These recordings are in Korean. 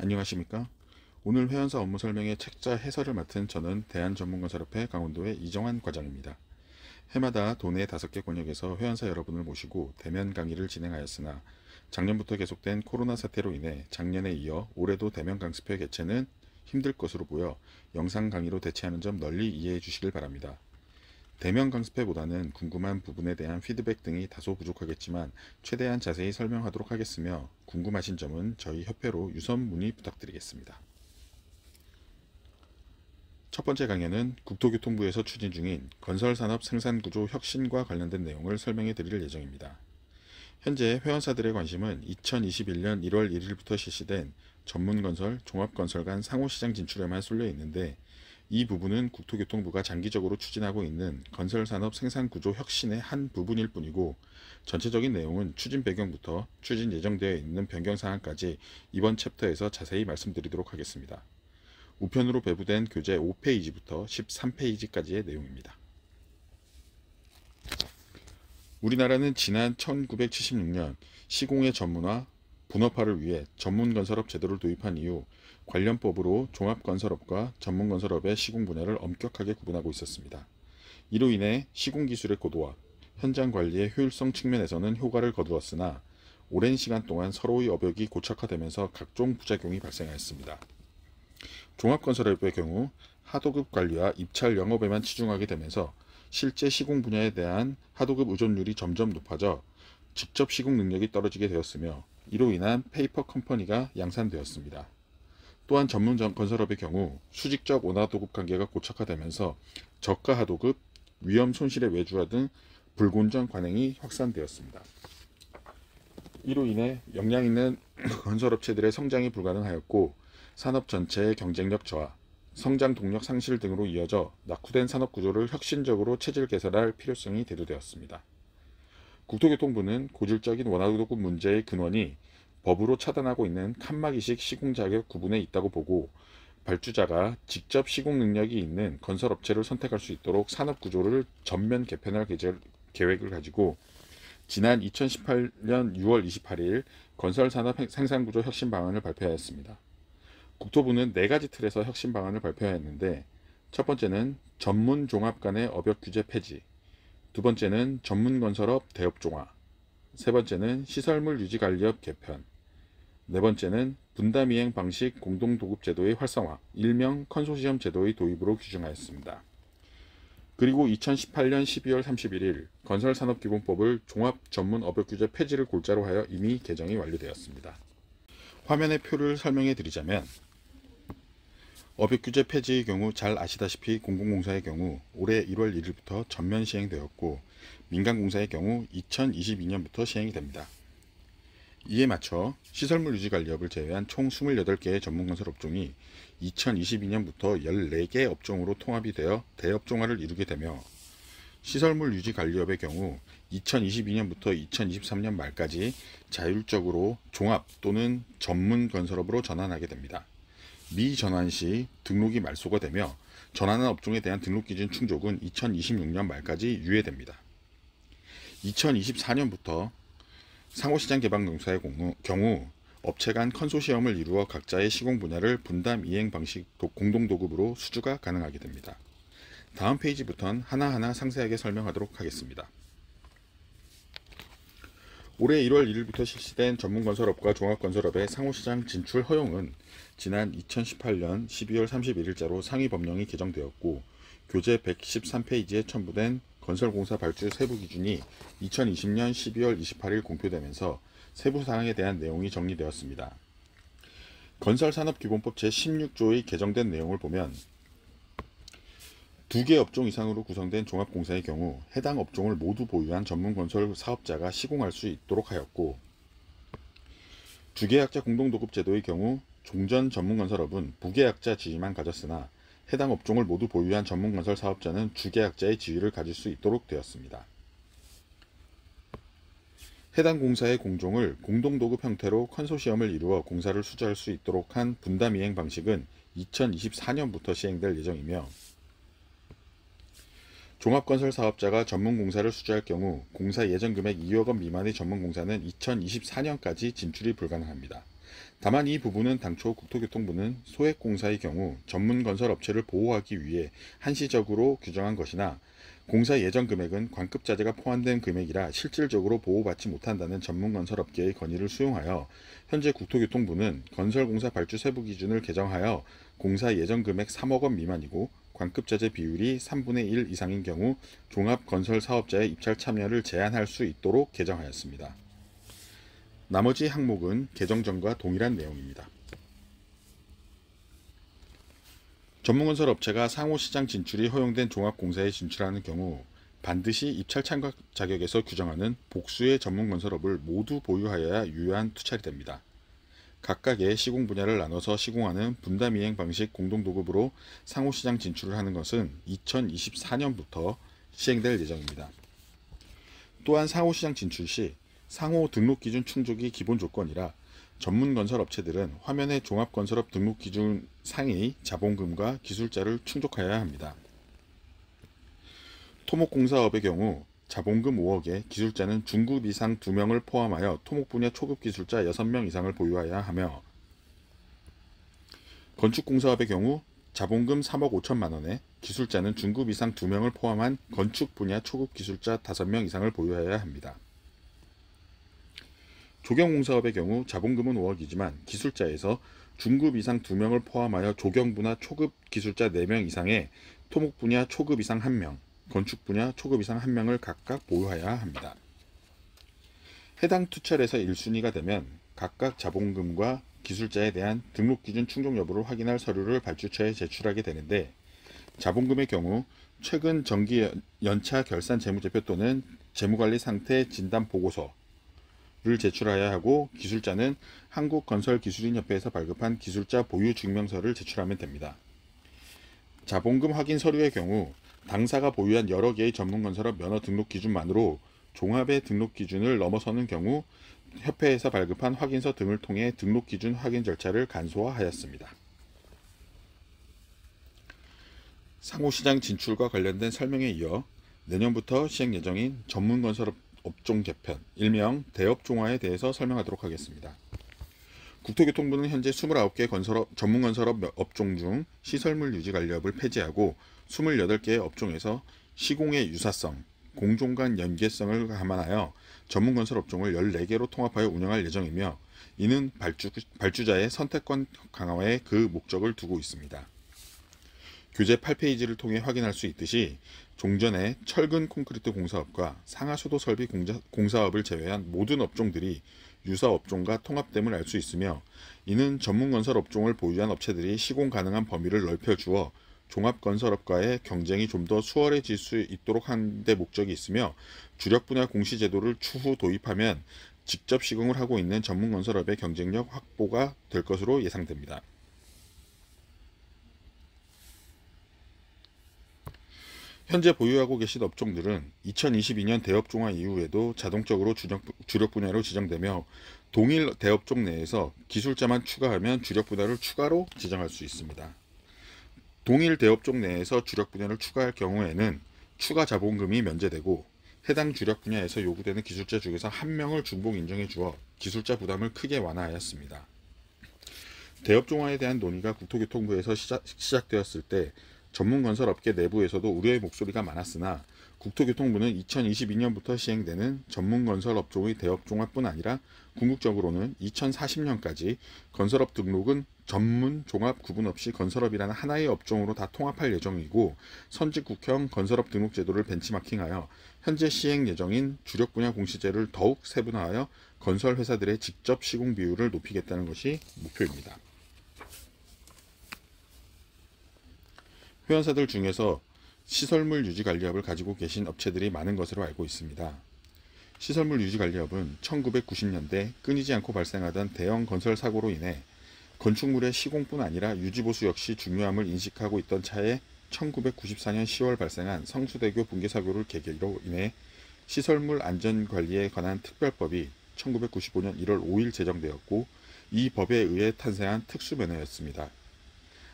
안녕하십니까? 오늘 회원사 업무 설명의 책자 해설을 맡은 저는 대한전문건설협회 강원도의 이정환 과장입니다. 해마다 도내 5개 권역에서 회원사 여러분을 모시고 대면 강의를 진행하였으나 작년부터 계속된 코로나 사태로 인해 작년에 이어 올해도 대면 강습회 개최는 힘들 것으로 보여 영상 강의로 대체하는 점 널리 이해해 주시길 바랍니다. 대면 강습회보다는 궁금한 부분에 대한 피드백 등이 다소 부족하겠지만 최대한 자세히 설명하도록 하겠으며 궁금하신 점은 저희 협회로 유선 문의 부탁드리겠습니다. 첫 번째 강연은 국토교통부에서 추진 중인 건설산업 생산구조 혁신과 관련된 내용을 설명해 드릴 예정입니다. 현재 회원사들의 관심은 2021년 1월 1일부터 실시된 전문건설, 종합건설 간 상호시장 진출에만 쏠려 있는데 이 부분은 국토교통부가 장기적으로 추진하고 있는 건설산업 생산구조 혁신의 한 부분일 뿐이고 전체적인 내용은 추진 배경부터 추진 예정되어 있는 변경사항까지 이번 챕터에서 자세히 말씀드리도록 하겠습니다. 우편으로 배부된 교재 5페이지부터 13페이지까지의 내용입니다. 우리나라는 지난 1976년 시공의 전문화, 분업화를 위해 전문건설업 제도를 도입한 이후 관련법으로 종합건설업과 전문건설업의 시공 분야를 엄격하게 구분하고 있었습니다. 이로 인해 시공기술의 고도화, 현장 관리의 효율성 측면에서는 효과를 거두었으나 오랜 시간 동안 서로의 업역이 고착화되면서 각종 부작용이 발생하였습니다. 종합건설업의 경우 하도급 관리와 입찰 영업에만 치중하게 되면서 실제 시공 분야에 대한 하도급 의존율이 점점 높아져 직접 시공 능력이 떨어지게 되었으며 이로 인한 페이퍼 컴퍼니가 양산되었습니다. 또한 전문 건설업의 경우 수직적 원하도급 관계가 고착화되면서 저가 하도급, 위험 손실의 외주화 등 불공정 관행이 확산되었습니다. 이로 인해 역량 있는 건설업체들의 성장이 불가능하였고 산업 전체의 경쟁력 저하, 성장 동력 상실 등으로 이어져 낙후된 산업 구조를 혁신적으로 체질 개선할 필요성이 대두되었습니다. 국토교통부는 고질적인 원하도급 문제의 근원이 법으로 차단하고 있는 칸막이식 시공 자격 구분에 있다고 보고 발주자가 직접 시공 능력이 있는 건설업체를 선택할 수 있도록 산업 구조를 전면 개편할 계획을 가지고 지난 2018년 6월 28일 건설산업 생산구조 혁신 방안을 발표하였습니다. 국토부는 4가지 틀에서 혁신 방안을 발표하였는데 첫 번째는 전문 종합 간의 업역 규제 폐지, 두 번째는 전문건설업 대업종화, 세 번째는 시설물 유지관리업 개편, 네 번째는 분담이행 방식 공동도급제도의 활성화, 일명 컨소시엄 제도의 도입으로 규정하였습니다. 그리고 2018년 12월 31일 건설산업기본법을 종합전문업역규제 폐지를 골자로 하여 이미 개정이 완료되었습니다. 화면의 표를 설명해 드리자면 업역규제 폐지의 경우 잘 아시다시피 공공공사의 경우 올해 1월 1일부터 전면 시행되었고 민간공사의 경우 2022년부터 시행이 됩니다. 이에 맞춰 시설물 유지관리업을 제외한 총 28개의 전문건설 업종이 2022년부터 14개 업종으로 통합이 되어 대업종화를 이루게 되며 시설물 유지관리업의 경우 2022년부터 2023년 말까지 자율적으로 종합 또는 전문건설업으로 전환하게 됩니다. 미전환 시 등록이 말소가 되며 전환한 업종에 대한 등록기준 충족은 2026년 말까지 유예됩니다. 2024년부터 상호시장 개방공사의 경우 업체 간 컨소시엄을 이루어 각자의 시공 분야를 분담 이행 방식 공동도급으로 수주가 가능하게 됩니다. 다음 페이지부터는 하나하나 상세하게 설명하도록 하겠습니다. 올해 1월 1일부터 실시된 전문건설업과 종합건설업의 상호시장 진출 허용은 지난 2018년 12월 31일자로 상위 법령이 개정되었고 교재 113페이지에 첨부된 건설공사 발주 세부 기준이 2020년 12월 28일 공표되면서 세부 사항에 대한 내용이 정리되었습니다. 건설산업기본법 제16조의 개정된 내용을 보면 2개 업종 이상으로 구성된 종합공사의 경우 해당 업종을 모두 보유한 전문건설 사업자가 시공할 수 있도록 하였고 주계약자 공동도급제도의 경우 종전 전문건설업은 부계약자 지위만 가졌으나 해당 업종을 모두 보유한 전문건설 사업자는 주계약자의 지위를 가질 수 있도록 되었습니다. 해당 공사의 공종을 공동도급 형태로 컨소시엄을 이루어 공사를 수주할 수 있도록 한 분담이행 방식은 2024년부터 시행될 예정이며 종합건설 사업자가 전문공사를 수주할 경우 공사 예정 금액 2억 원 미만의 전문공사는 2024년까지 진출이 불가능합니다. 다만 이 부분은 당초 국토교통부는 소액공사의 경우 전문건설업체를 보호하기 위해 한시적으로 규정한 것이나 공사 예정 금액은 관급자재가 포함된 금액이라 실질적으로 보호받지 못한다는 전문건설업계의 건의를 수용하여 현재 국토교통부는 건설공사 발주 세부 기준을 개정하여 공사 예정 금액 3억 원 미만이고 관급자재 비율이 3분의 1 이상인 경우 종합건설사업자의 입찰 참여를 제한할 수 있도록 개정하였습니다. 나머지 항목은 개정 전과 동일한 내용입니다. 전문건설 업체가 상호시장 진출이 허용된 종합공사에 진출하는 경우 반드시 입찰 참가 자격에서 규정하는 복수의 전문건설업을 모두 보유하여야 유효한 투찰이 됩니다. 각각의 시공 분야를 나눠서 시공하는 분담이행 방식 공동도급으로 상호시장 진출을 하는 것은 2024년부터 시행될 예정입니다. 또한 상호시장 진출 시 상호 등록기준 충족이 기본 조건이라 전문건설 업체들은 화면의 종합건설업 등록기준 상의 자본금과 기술자를 충족하여야 합니다. 토목공사업의 경우 자본금 5억에 기술자는 중급 이상 2명을 포함하여 토목 분야 초급 기술자 6명 이상을 보유해야 하며, 건축공사업의 경우 자본금 3억 5천만 원에 기술자는 중급 이상 2명을 포함한 건축 분야 초급 기술자 5명 이상을 보유해야 합니다. 조경공사업의 경우 자본금은 5억이지만 기술자에서 중급 이상 2명을 포함하여 조경 분야 초급 기술자 4명 이상의 토목 분야 초급 이상 1명, 건축 분야 초급 이상 1명을 각각 보유해야 합니다. 해당 투철에서 1순위가 되면 각각 자본금과 기술자에 대한 등록기준 충족 여부를 확인할 서류를 발주처에 제출하게 되는데, 자본금의 경우 최근 정기 연차 결산 재무제표 또는 재무관리 상태 진단 보고서 를 제출해야 하고, 기술자는 한국건설기술인협회에서 발급한 기술자 보유 증명서를 제출하면 됩니다. 자본금 확인 서류의 경우 당사가 보유한 여러 개의 전문건설업 면허 등록 기준만으로 종합의 등록 기준을 넘어서는 경우 협회에서 발급한 확인서 등을 통해 등록 기준 확인 절차를 간소화하였습니다. 상호시장 진출과 관련된 설명에 이어 내년부터 시행 예정인 전문건설업 업종 개편, 일명 대업종화에 대해서 설명하도록 하겠습니다. 국토교통부는 현재 29개 전문건설업 업종 중 시설물 유지관리업을 폐지하고 28개의 업종에서 시공의 유사성, 공종간 연계성을 감안하여 전문건설 업종을 14개로 통합하여 운영할 예정이며, 이는 발주자의 선택권 강화에 그 목적을 두고 있습니다. 교재 8페이지를 통해 확인할 수 있듯이 종전의 철근 콘크리트 공사업과 상하수도 설비 공사업을 제외한 모든 업종들이 유사 업종과 통합됨을 알 수 있으며, 이는 전문건설 업종을 보유한 업체들이 시공 가능한 범위를 넓혀주어 종합건설업과의 경쟁이 좀 더 수월해질 수 있도록 하는 데 목적이 있으며, 주력 분야 공시제도를 추후 도입하면 직접 시공을 하고 있는 전문건설업의 경쟁력 확보가 될 것으로 예상됩니다. 현재 보유하고 계신 업종들은 2022년 대업종화 이후에도 자동적으로 주력 분야로 지정되며, 동일 대업종 내에서 기술자만 추가하면 주력 분야를 추가로 지정할 수 있습니다. 동일 대업종 내에서 주력 분야를 추가할 경우에는 추가 자본금이 면제되고, 해당 주력 분야에서 요구되는 기술자 중에서 1명을 중복 인정해 주어 기술자 부담을 크게 완화하였습니다. 대업종화에 대한 논의가 국토교통부에서 시작되었을 때 전문건설업계 내부에서도 우려의 목소리가 많았으나, 국토교통부는 2022년부터 시행되는 전문건설업종의 대업종화뿐 아니라 궁극적으로는 2040년까지 건설업 등록은 전문, 종합 구분 없이 건설업이라는 하나의 업종으로 다 통합할 예정이고, 선진국형 건설업 등록 제도를 벤치마킹하여 현재 시행 예정인 주력 분야 공시제를 더욱 세분화하여 건설 회사들의 직접 시공 비율을 높이겠다는 것이 목표입니다. 회원사들 중에서 시설물 유지관리업을 가지고 계신 업체들이 많은 것으로 알고 있습니다. 시설물 유지관리업은 1990년대 끊이지 않고 발생하던 대형 건설 사고로 인해 건축물의 시공뿐 아니라 유지보수 역시 중요함을 인식하고 있던 차에 1994년 10월 발생한 성수대교 붕괴 사고를 계기로 인해 시설물 안전관리에 관한 특별법이 1995년 1월 5일 제정되었고, 이 법에 의해 탄생한 특수면허였습니다.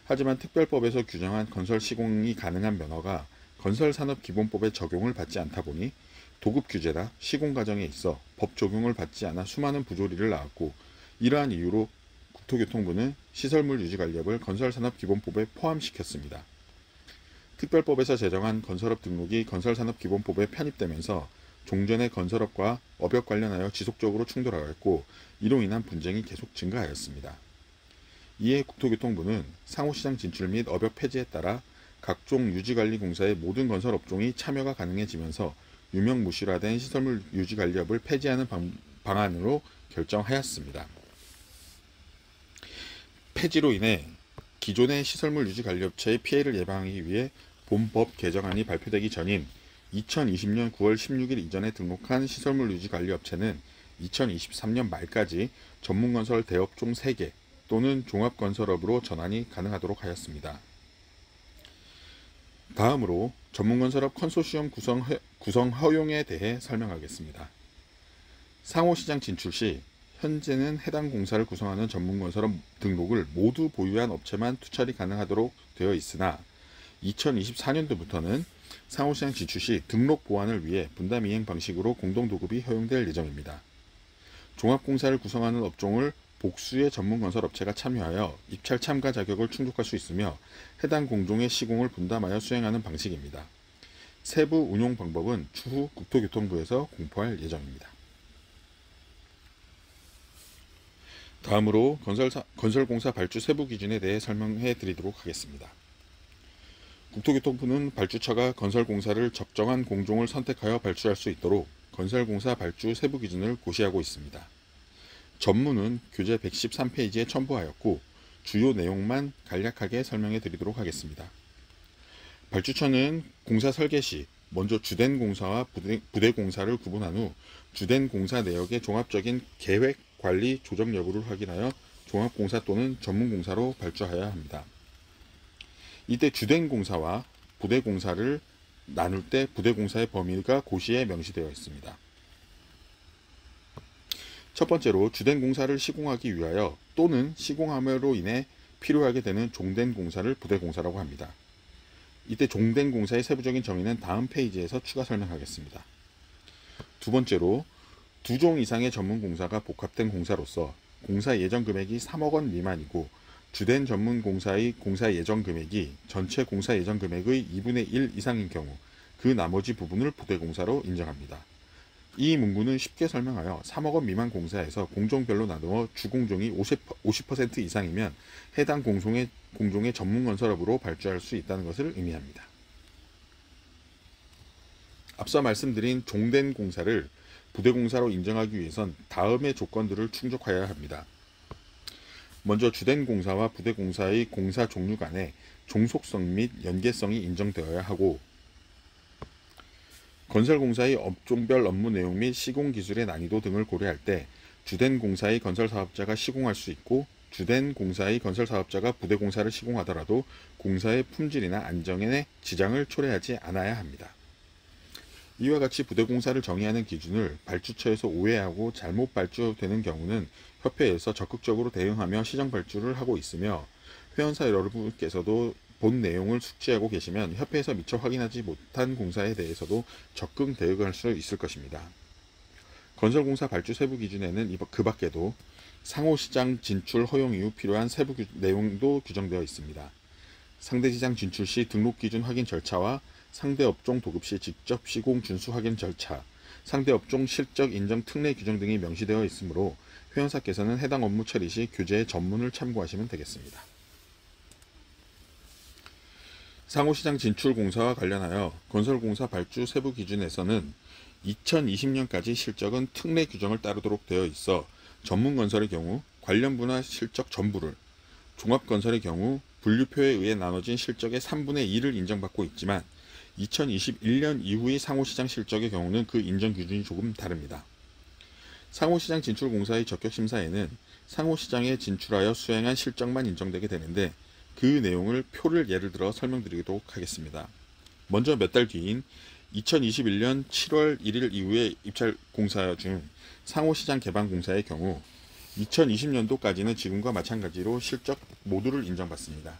하지만 특별법에서 규정한 건설 시공이 가능한 면허가 건설산업기본법의 적용을 받지 않다 보니 도급 규제나 시공 과정에 있어 법 적용을 받지 않아 수많은 부조리를 낳았고, 이러한 이유로 국토교통부는 시설물 유지관리업을 건설산업기본법에 포함시켰습니다. 특별법에서 제정한 건설업 등록이 건설산업기본법에 편입되면서 종전의 건설업과 업역 관련하여 지속적으로 충돌하였고 이로 인한 분쟁이 계속 증가하였습니다. 이에 국토교통부는 상호시장 진출 및 업역 폐지에 따라 각종 유지관리공사의 모든 건설업종이 참여가 가능해지면서 유명무실화된 시설물 유지관리업을 폐지하는 방안으로 결정하였습니다. 폐지로 인해 기존의 시설물 유지관리업체의 피해를 예방하기 위해 본법 개정안이 발표되기 전인 2020년 9월 16일 이전에 등록한 시설물 유지관리업체는 2023년 말까지 전문건설 대업종 3개 또는 종합건설업으로 전환이 가능하도록 하였습니다. 다음으로 전문건설업 컨소시엄 구성 허용에 대해 설명하겠습니다. 상호시장 진출 시 현재는 해당 공사를 구성하는 전문건설업 등록을 모두 보유한 업체만 투철이 가능하도록 되어 있으나 2024년도부터는 상호시장 진출 시 등록 보완을 위해 분담 이행 방식으로 공동도급이 허용될 예정입니다. 종합공사를 구성하는 업종을 복수의 전문건설업체가 참여하여 입찰 참가 자격을 충족할 수 있으며 해당 공종의 시공을 분담하여 수행하는 방식입니다. 세부 운용 방법은 추후 국토교통부에서 공포할 예정입니다. 다음으로 건설공사 발주 세부 기준에 대해 설명해 드리도록 하겠습니다. 국토교통부는 발주처가 건설공사를 적정한 공종을 선택하여 발주할 수 있도록 건설공사 발주 세부 기준을 고시하고 있습니다. 전문은 교재 113페이지에 첨부하였고 주요 내용만 간략하게 설명해 드리도록 하겠습니다. 발주처는 공사 설계 시 먼저 주된 공사와 부대 공사를 구분한 후 주된 공사 내역의 종합적인 계획, 관리, 조정 여부를 확인하여 종합공사 또는 전문공사로 발주하여야 합니다. 이때 주된 공사와 부대 공사를 나눌 때 부대 공사의 범위가 고시에 명시되어 있습니다. 첫 번째로 주된 공사를 시공하기 위하여 또는 시공함으로 인해 필요하게 되는 종된 공사를 부대 공사라고 합니다. 이때 종된 공사의 세부적인 정의는 다음 페이지에서 추가 설명하겠습니다. 두 번째로 2종 이상의 전문 공사가 복합된 공사로서 공사 예정 금액이 3억 원 미만이고 주된 전문 공사의 공사 예정 금액이 전체 공사 예정 금액의 2분의 1 이상인 경우 그 나머지 부분을 부대 공사로 인정합니다. 이 문구는 쉽게 설명하여 3억 원 미만 공사에서 공종별로 나누어 주공종이 50% 이상이면 해당 공종의 전문건설업으로 발주할 수 있다는 것을 의미합니다. 앞서 말씀드린 종된 공사를 부대 공사로 인정하기 위해선 다음의 조건들을 충족하여야 합니다. 먼저 주된 공사와 부대 공사의 공사 종류 간의 종속성 및 연계성이 인정되어야 하고 건설공사의 업종별 업무 내용 및 시공 기술의 난이도 등을 고려할 때 주된 공사의 건설사업자가 시공할 수 있고 주된 공사의 건설사업자가 부대 공사를 시공하더라도 공사의 품질이나 안정에 지장을 초래하지 않아야 합니다. 이와 같이 부대 공사를 정의하는 기준을 발주처에서 오해하고 잘못 발주되는 경우는 협회에서 적극적으로 대응하며 시정 발주를 하고 있으며 회원사 여러분께서도 본 내용을 숙지하고 계시면 협회에서 미처 확인하지 못한 공사에 대해서도 적극 대응할 수 있을 것입니다. 건설공사 발주 세부 기준에는 그 밖에도 상호시장 진출 허용 이후 필요한 세부 내용도 규정되어 있습니다. 상대시장 진출 시 등록 기준 확인 절차와 상대 업종 도급 시 직접 시공 준수 확인 절차, 상대 업종 실적 인정 특례 규정 등이 명시되어 있으므로 회원사께서는 해당 업무 처리 시 교재의 전문을 참고하시면 되겠습니다. 상호시장 진출 공사와 관련하여 건설공사 발주 세부 기준에서는 2020년까지 실적은 특례 규정을 따르도록 되어 있어 전문건설의 경우 관련 분야 실적 전부를, 종합건설의 경우 분류표에 의해 나눠진 실적의 3분의 2를 인정받고 있지만 2021년 이후의 상호시장 실적의 경우는 그 인정 기준이 조금 다릅니다. 상호시장 진출 공사의 적격심사에는 상호시장에 진출하여 수행한 실적만 인정되게 되는데 그 내용을 표를 예를 들어 설명드리도록 하겠습니다. 먼저 몇 달 뒤인 2021년 7월 1일 이후에 입찰 공사 중 상호시장 개방 공사의 경우 2020년도까지는 지금과 마찬가지로 실적 모두를 인정받습니다.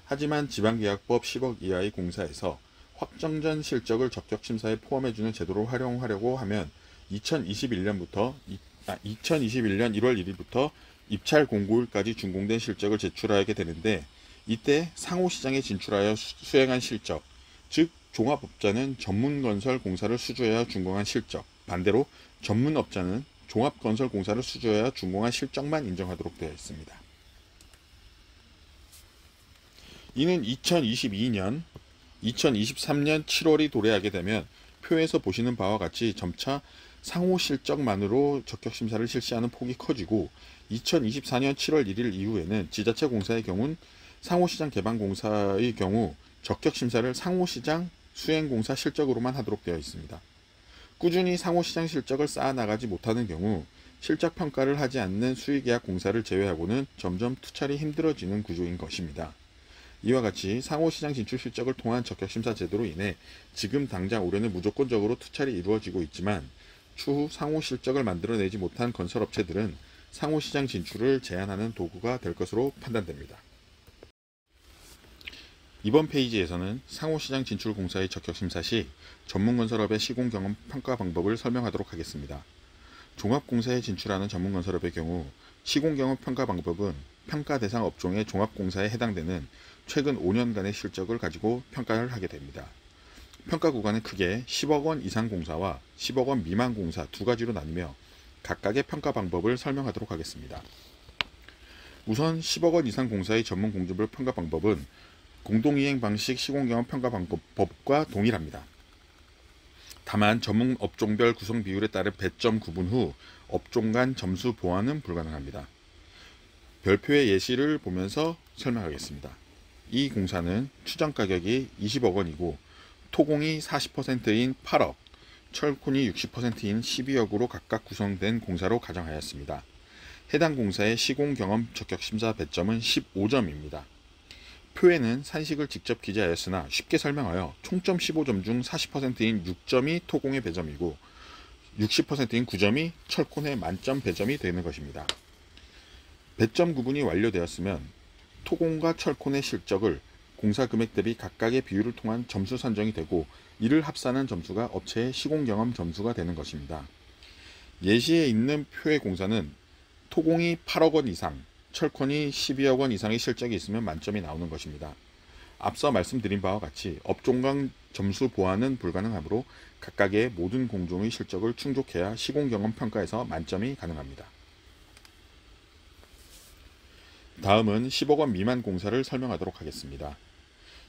하지만 지방계약법 10억 이하의 공사에서 확정전 실적을 적격심사에 포함해주는 제도를 활용하려고 하면 2021년 1월 1일부터 입찰 공고일까지 준공된 실적을 제출하게 되는데, 이때 상호시장에 진출하여 수행한 실적, 즉 종합업자는 전문건설공사를 수주하여 준공한 실적, 반대로 전문업자는 종합건설공사를 수주하여 준공한 실적만 인정하도록 되어 있습니다. 이는 2022년, 2023년 7월이 도래하게 되면 표에서 보시는 바와 같이 점차 상호 실적만으로 적격심사를 실시하는 폭이 커지고, 2024년 7월 1일 이후에는 지자체 공사의 경우는 상호시장 개방공사의 경우 적격심사를 상호시장 수행공사 실적으로만 하도록 되어 있습니다. 꾸준히 상호시장 실적을 쌓아나가지 못하는 경우 실적평가를 하지 않는 수의계약 공사를 제외하고는 점점 투찰이 힘들어지는 구조인 것입니다. 이와 같이 상호시장 진출 실적을 통한 적격심사 제도로 인해 지금 당장 올해는 무조건적으로 투찰이 이루어지고 있지만, 추후 상호 실적을 만들어내지 못한 건설업체들은 상호시장 진출을 제한하는 도구가 될 것으로 판단됩니다. 이번 페이지에서는 상호시장 진출 공사의 적격심사 시 전문건설업의 시공경험 평가 방법을 설명하도록 하겠습니다. 종합공사에 진출하는 전문건설업의 경우 시공경험 평가 방법은 평가 대상 업종의 종합공사에 해당되는 최근 5년간의 실적을 가지고 평가를 하게 됩니다. 평가 구간은 크게 10억 원 이상 공사와 10억 원 미만 공사 두 가지로 나뉘며 각각의 평가 방법을 설명하도록 하겠습니다. 우선 10억 원 이상 공사의 전문 공정별 평가 방법은 공동이행 방식 시공경험 평가 방법과 동일합니다. 다만 전문 업종별 구성 비율에 따른 배점 구분 후 업종 간 점수 보완은 불가능합니다. 별표의 예시를 보면서 설명하겠습니다. 이 공사는 추정 가격이 20억 원이고 토공이 40%인 8억, 철콘이 60%인 12억으로 각각 구성된 공사로 가정하였습니다. 해당 공사의 시공경험 적격심사 배점은 15점입니다. 표에는 산식을 직접 기재하였으나 쉽게 설명하여 총점 15점 중 40%인 6점이 토공의 배점이고 60%인 9점이 철콘의 만점 배점이 되는 것입니다. 배점 구분이 완료되었으면 토공과 철콘의 실적을 공사 금액 대비 각각의 비율을 통한 점수 산정이 되고, 이를 합산한 점수가 업체의 시공경험 점수가 되는 것입니다. 예시에 있는 표의 공사는 토공이 8억 원 이상, 철콘이 12억 원 이상의 실적이 있으면 만점이 나오는 것입니다. 앞서 말씀드린 바와 같이 업종 간 점수 보완은 불가능하므로 각각의 모든 공종의 실적을 충족해야 시공경험 평가에서 만점이 가능합니다. 다음은 10억 원 미만 공사를 설명하도록 하겠습니다.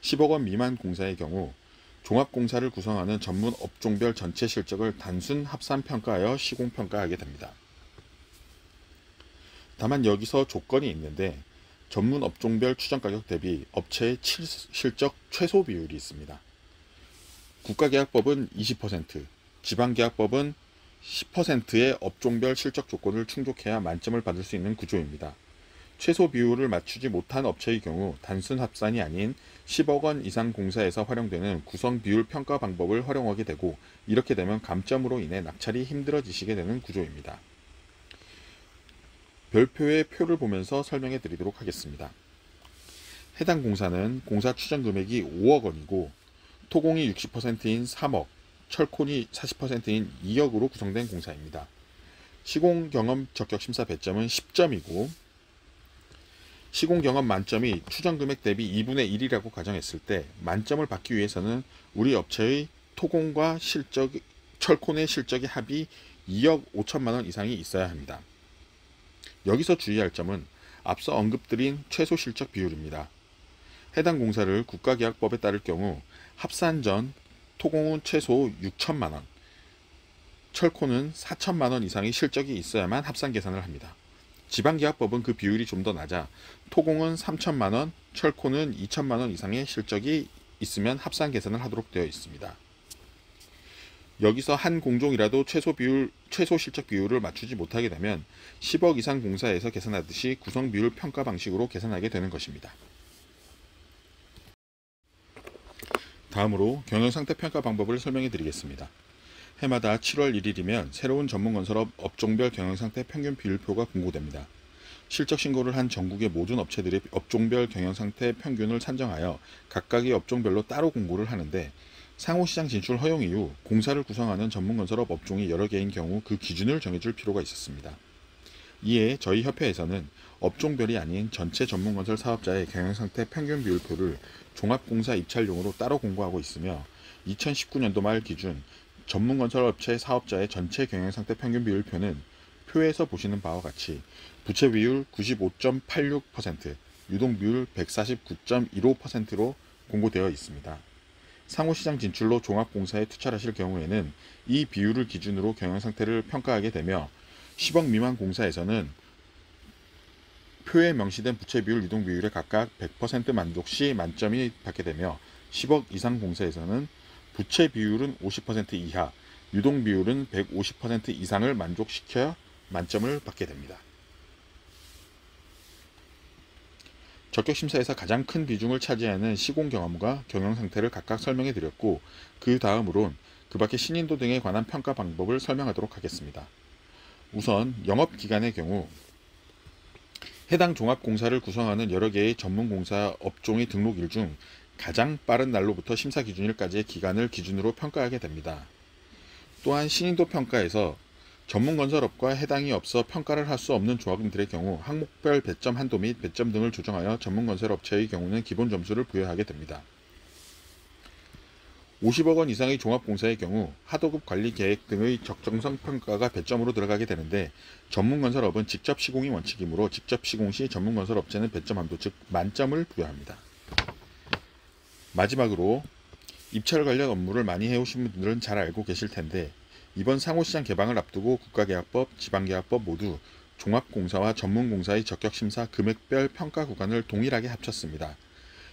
10억 원 미만 공사의 경우 종합공사를 구성하는 전문 업종별 전체 실적을 단순 합산 평가하여 시공평가하게 됩니다. 다만 여기서 조건이 있는데, 전문 업종별 추정가격 대비 업체의 실적 최소 비율이 있습니다. 국가계약법은 20%, 지방계약법은 10%의 업종별 실적 조건을 충족해야 만점을 받을 수 있는 구조입니다. 최소 비율을 맞추지 못한 업체의 경우 단순 합산이 아닌 10억 원 이상 공사에서 활용되는 구성 비율 평가 방법을 활용하게 되고, 이렇게 되면 감점으로 인해 낙찰이 힘들어지시게 되는 구조입니다. 별표의 표를 보면서 설명해 드리도록 하겠습니다. 해당 공사는 공사 추정 금액이 5억 원이고 토공이 60%인 3억, 철콘이 40%인 2억으로 구성된 공사입니다. 시공경험 적격심사 배점은 10점이고 시공경험 만점이 추정금액 대비 2분의 1이라고 가정했을 때 만점을 받기 위해서는 우리 업체의 토공과 철콘의 실적의 합이 2억 5천만 원 이상이 있어야 합니다. 여기서 주의할 점은 앞서 언급드린 최소 실적 비율입니다. 해당 공사를 국가계약법에 따를 경우 합산 전 토공은 최소 6천만 원, 철콘은 4천만 원 이상의 실적이 있어야만 합산 계산을 합니다. 지방계약법은 그 비율이 좀 더 낮아 토공은 3천만 원, 철콘은 2천만 원 이상의 실적이 있으면 합산 계산을 하도록 되어 있습니다. 여기서 한 공종이라도 최소 실적 비율을 맞추지 못하게 되면 10억 이상 공사에서 계산하듯이 구성 비율 평가 방식으로 계산하게 되는 것입니다. 다음으로 경영상태 평가 방법을 설명해 드리겠습니다. 해마다 7월 1일이면 새로운 전문건설업 업종별 경영상태 평균 비율표가 공고됩니다. 실적 신고를 한 전국의 모든 업체들이 업종별 경영상태 평균을 산정하여 각각의 업종별로 따로 공고를 하는데, 상호시장 진출 허용 이후 공사를 구성하는 전문건설업 업종이 여러 개인 경우 그 기준을 정해줄 필요가 있었습니다. 이에 저희 협회에서는 업종별이 아닌 전체 전문건설 사업자의 경영상태 평균 비율표를 종합공사 입찰용으로 따로 공고하고 있으며 2019년도 말 기준 전문건설업체 사업자의 전체 경영상태 평균 비율표는 표에서 보시는 바와 같이 부채 비율 95.86%, 유동 비율 149.15%로 공고되어 있습니다. 상호시장 진출로 종합공사에 투자하실 경우에는 이 비율을 기준으로 경영상태를 평가하게 되며 10억 미만 공사에서는 표에 명시된 부채 비율, 유동 비율에 각각 100% 만족 시 만점이 받게 되며 10억 이상 공사에서는 부채 비율은 50% 이하, 유동 비율은 150% 이상을 만족시켜 만점을 받게 됩니다. 적격심사에서 가장 큰 비중을 차지하는 시공 경험과 경영 상태를 각각 설명해 드렸고, 그 다음으론 그 밖의 신인도 등에 관한 평가 방법을 설명하도록 하겠습니다. 우선 영업기간의 경우 해당 종합공사를 구성하는 여러 개의 전문공사 업종의 등록일 중 가장 빠른 날로부터 심사 기준일까지의 기간을 기준으로 평가하게 됩니다. 또한 신인도 평가에서 전문건설업과 해당이 없어 평가를 할 수 없는 조합원들의 경우 항목별 배점 한도 및 배점 등을 조정하여 전문건설업체의 경우는 기본 점수를 부여하게 됩니다. 50억 원 이상의 종합공사의 경우 하도급 관리 계획 등의 적정성 평가가 배점으로 들어가게 되는데, 전문건설업은 직접 시공이 원칙이므로 직접 시공 시 전문건설업체는 배점 한도 즉 만점을 부여합니다. 마지막으로 입찰 관련 업무를 많이 해오신 분들은 잘 알고 계실 텐데, 이번 상호시장 개방을 앞두고 국가계약법, 지방계약법 모두 종합공사와 전문공사의 적격심사 금액별 평가 구간을 동일하게 합쳤습니다.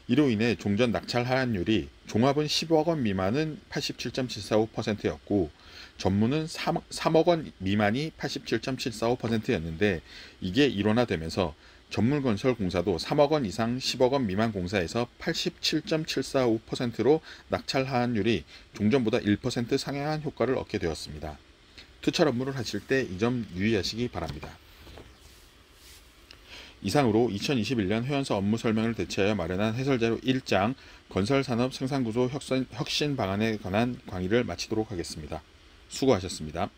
이로 인해 종전 낙찰 하한율이 종합은 10억 원 미만은 87.745%였고 전문은 3억 원 미만이 87.745%였는데, 이게 일원화되면서 전문건설공사도 3억 원 이상 10억 원 미만 공사에서 87.745%로 낙찰 하한율이 종전보다 1% 상향한 효과를 얻게 되었습니다. 투철 업무를 하실 때 이 점 유의하시기 바랍니다. 이상으로 2021년 회원사 업무 설명을 대체하여 마련한 해설자료 1장 건설산업 생산구조 혁신 방안에 관한 강의를 마치도록 하겠습니다. 수고하셨습니다.